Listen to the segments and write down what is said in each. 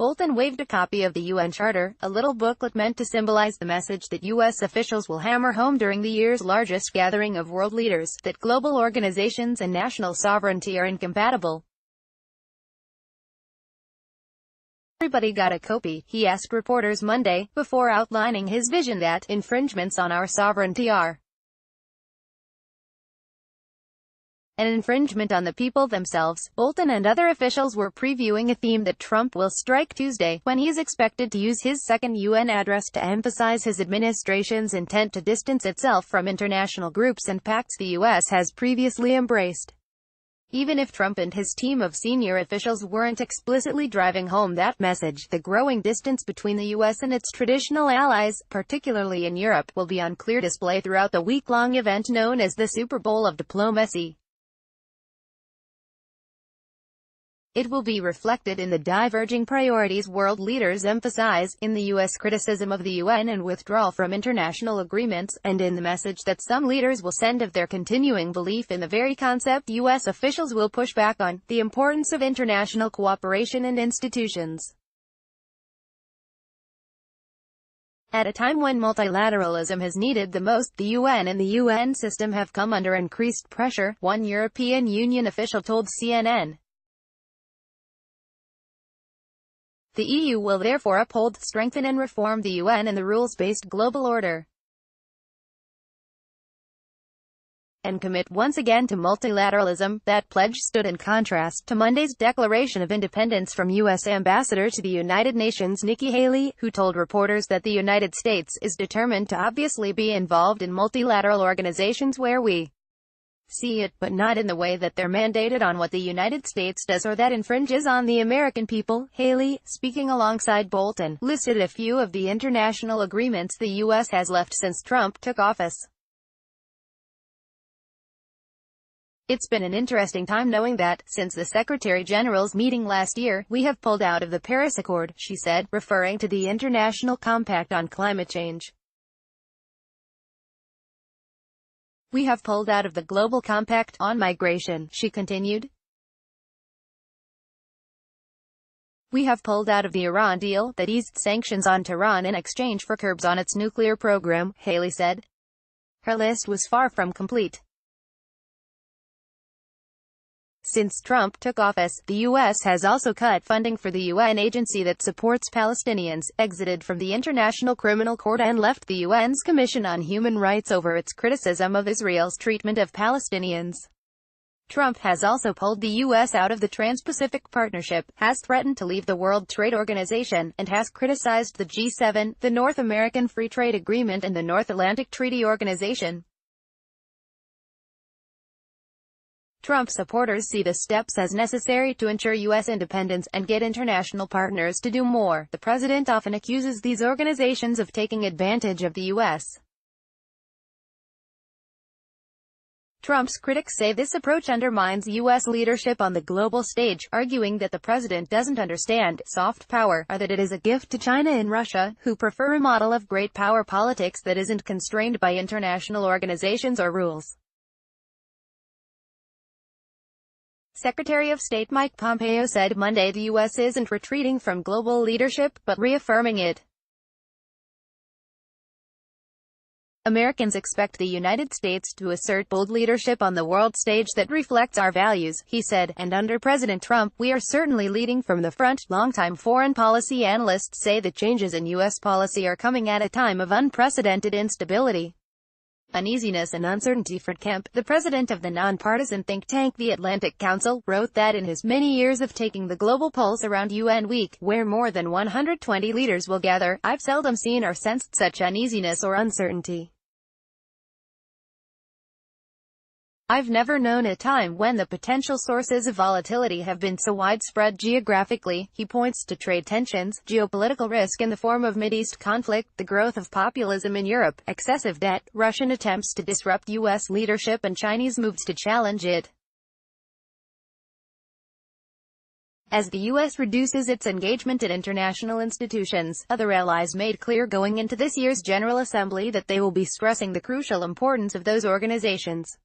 Bolton waved a copy of the UN Charter, a little booklet meant to symbolize the message that U.S. officials will hammer home during the year's largest gathering of world leaders, that global organizations and national sovereignty are incompatible. Everybody got a copy, he asked reporters Monday, before outlining his vision that infringements on our sovereignty are an infringement on the people themselves. Bolton and other officials were previewing a theme that Trump will strike Tuesday, when he is expected to use his second UN address to emphasize his administration's intent to distance itself from international groups and pacts the U.S. has previously embraced. Even if Trump and his team of senior officials weren't explicitly driving home that message, the growing distance between the U.S. and its traditional allies, particularly in Europe, will be on clear display throughout the week-long event known as the Super Bowl of Diplomacy. It will be reflected in the diverging priorities world leaders emphasize, in the U.S. criticism of the UN and withdrawal from international agreements, and in the message that some leaders will send of their continuing belief in the very concept U.S. officials will push back on, the importance of international cooperation and institutions. At a time when multilateralism has needed the most, the UN and the UN system have come under increased pressure, one European Union official told CNN. The EU will therefore uphold, strengthen and reform the UN and the rules-based global order, and commit once again to multilateralism. That pledge stood in contrast to Monday's declaration of independence from U.S. Ambassador to the United Nations Nikki Haley, who told reporters that the United States is determined to obviously be involved in multilateral organizations where we see it, but not in the way that they're mandated on what the United States does or that infringes on the American people. Haley, speaking alongside Bolton, listed a few of the international agreements the U.S. has left since Trump took office. It's been an interesting time knowing that, since the Secretary General's meeting last year, we have pulled out of the Paris Accord, she said, referring to the International Compact on Climate Change. We have pulled out of the Global Compact on Migration, she continued. We have pulled out of the Iran deal that eased sanctions on Tehran in exchange for curbs on its nuclear program, Haley said. Her list was far from complete. Since Trump took office, the U.S. has also cut funding for the UN agency that supports Palestinians, exited from the International Criminal Court and left the UN's Commission on Human Rights over its criticism of Israel's treatment of Palestinians. Trump has also pulled the U.S. out of the Trans-Pacific Partnership, has threatened to leave the World Trade Organization, and has criticized the G7, the North American Free Trade Agreement and the North Atlantic Treaty Organization. Trump supporters see the steps as necessary to ensure U.S. independence and get international partners to do more. The president often accuses these organizations of taking advantage of the U.S. Trump's critics say this approach undermines U.S. leadership on the global stage, arguing that the president doesn't understand soft power, or that it is a gift to China and Russia, who prefer a model of great power politics that isn't constrained by international organizations or rules. Secretary of State Mike Pompeo said Monday the U.S. isn't retreating from global leadership, but reaffirming it. Americans expect the United States to assert bold leadership on the world stage that reflects our values, he said, and under President Trump, we are certainly leading from the front. Longtime foreign policy analysts say the changes in U.S. policy are coming at a time of unprecedented instability, uneasiness and uncertainty. Fred Kemp, the president of the nonpartisan think tank The Atlantic Council, wrote that in his many years of taking the global pulse around UN Week, where more than 120 leaders will gather, I've seldom seen or sensed such uneasiness or uncertainty. I've never known a time when the potential sources of volatility have been so widespread geographically. He points to trade tensions, geopolitical risk in the form of Mideast conflict, the growth of populism in Europe, excessive debt, Russian attempts to disrupt U.S. leadership and Chinese moves to challenge it. As the U.S. reduces its engagement in international institutions, other allies made clear going into this year's General Assembly that they will be stressing the crucial importance of those organizations.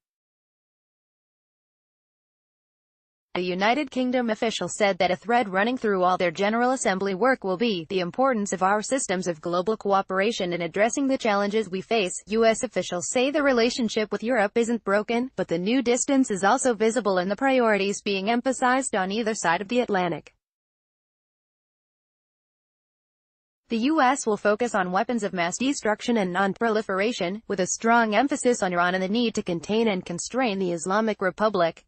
A United Kingdom official said that a thread running through all their General Assembly work will be the importance of our systems of global cooperation in addressing the challenges we face. U.S. officials say the relationship with Europe isn't broken, but the new distance is also visible in the priorities being emphasized on either side of the Atlantic. The U.S. will focus on weapons of mass destruction and non-proliferation, with a strong emphasis on Iran and the need to contain and constrain the Islamic Republic.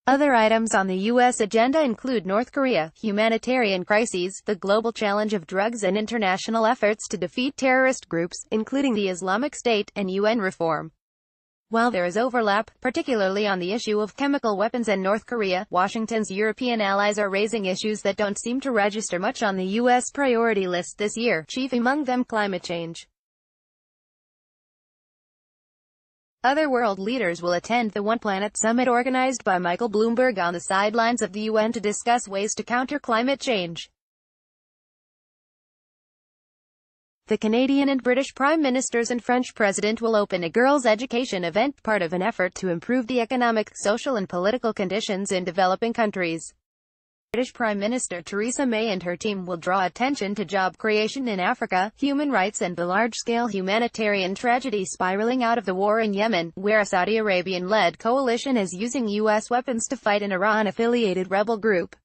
Other items on the U.S. agenda include North Korea, humanitarian crises, the global challenge of drugs and international efforts to defeat terrorist groups, including the Islamic State, and UN reform. While there is overlap, particularly on the issue of chemical weapons and North Korea, Washington's European allies are raising issues that don't seem to register much on the U.S. priority list this year, chief among them climate change. Other world leaders will attend the One Planet Summit organized by Michael Bloomberg on the sidelines of the UN to discuss ways to counter climate change. The Canadian and British Prime Ministers and French President will open a girls' education event, part of an effort to improve the economic, social and political conditions in developing countries. British Prime Minister Theresa May and her team will draw attention to job creation in Africa, human rights and the large-scale humanitarian tragedy spiraling out of the war in Yemen, where a Saudi Arabian-led coalition is using U.S. weapons to fight an Iran-affiliated rebel group.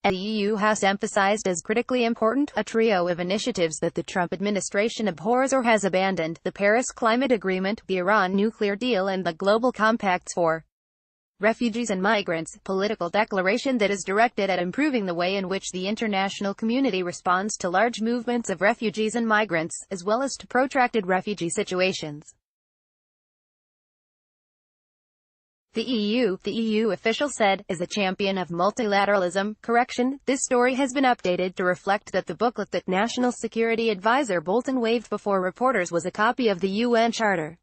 And the EU has emphasized as critically important, a trio of initiatives that the Trump administration abhors or has abandoned: the Paris Climate Agreement, the Iran nuclear deal and the Global Compacts for Refugees and Migrants, political declaration that is directed at improving the way in which the international community responds to large movements of refugees and migrants, as well as to protracted refugee situations. The EU official said, is a champion of multilateralism. Correction, this story has been updated to reflect that the booklet that National Security Advisor Bolton waved before reporters was a copy of the UN Charter.